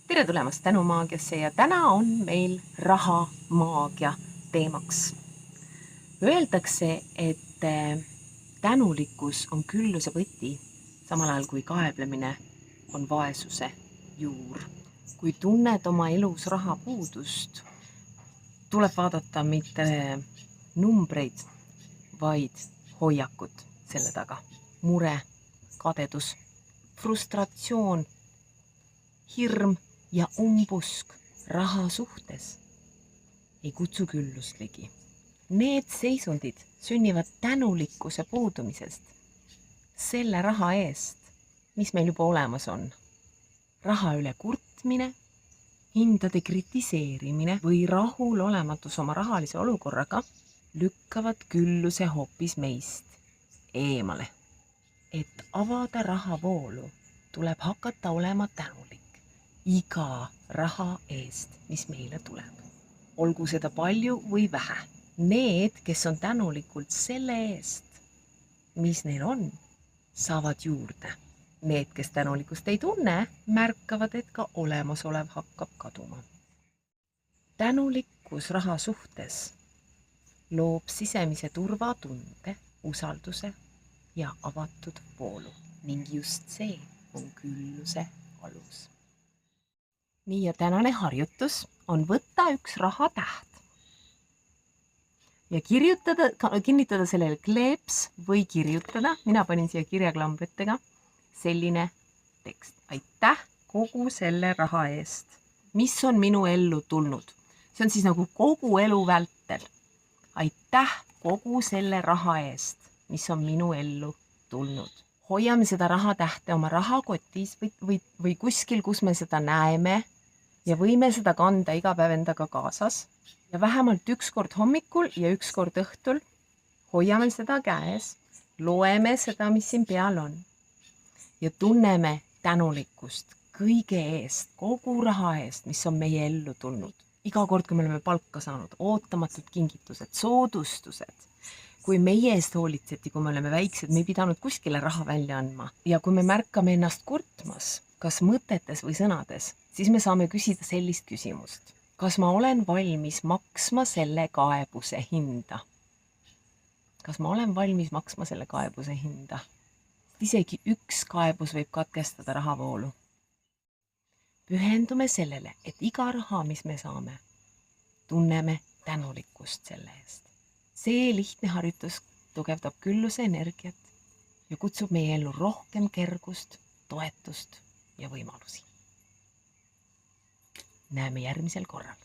Tere tulemast Tänumaagiasse ja täna on meil rahamaagia teemaks. Öeldakse, et tänulikkus on külluse võti, samal ajal kui kaeblemine on vaesuse juur. Kui tunned oma elus rahapuudust, tuleb vaadata mitte numbreid, vaid hoiakut selle taga. Mure, kadedus, frustratsioon, hirm ja umbusk raha suhtes ei kutsu küllust ligi. Need seisundid sünnivad tänulikkuse puudumisest selle raha eest, mis meil juba olemas on. Raha üle kurtmine, hindade kritiseerimine või rahulolematus oma rahalise olukorraga lükkavad külluse hoopis meist eemale. Et avada rahavoolu, tuleb hakata olema tänulik iga raha eest, mis meile tuleb. Olgu seda palju või vähe. Need, kes on tänulikult selle eest, mis neil on, saavad juurde. Need, kes tänulikkust ei tunne, märkavad, et ka olemasolev hakkab kaduma. Tänulikkus raha suhtes loob sisemise turvatunde, usalduse ja avatud voolu ning just see on külluse alus. Nii ja tänane harjutus on võtta üks rahatäht ja kinnitada sellele kleeps või kirjutada, mina panin siia kirjaklambritega, selline tekst. Aitäh kogu selle raha eest, mis on minu ellu tulnud. See on siis nagu kogu elu vältel. Aitäh kogu selle raha eest, mis on minu ellu tulnud. Hoiame seda rahatähte oma rahakotis või kuskil, kus me seda näeme, ja võime seda kanda iga päev endaga kaasas ja vähemalt üks kord hommikul ja üks kord õhtul hoiame seda käes, loeme seda, mis siin peal on ja tunneme tänulikkust kõige eest, kogu raha eest, mis on meie ellu tulnud. Iga kord, kui me oleme palka saanud, ootamatud kingitused, soodustused, kui meie eest hoolitseti, kui me oleme väiksed, me ei pidanud kuskile raha välja andma ja kui me märkame ennast kurtmas, kas mõtetes või sõnades, siis me saame küsida sellist küsimust. Kas ma olen valmis maksma selle kaebuse hinda? Kas ma olen valmis maksma selle kaebuse hinda? Isegi üks kaebus võib katkestada rahavoolu. Pühendume sellele, et iga raha, mis me saame, tunneme tänulikkust selle eest. See lihtne harjutus tugevdab külluse energiat ja kutsub meie ellu rohkem kergust, toetust ja võimalusi. Näeme järgmisel korral.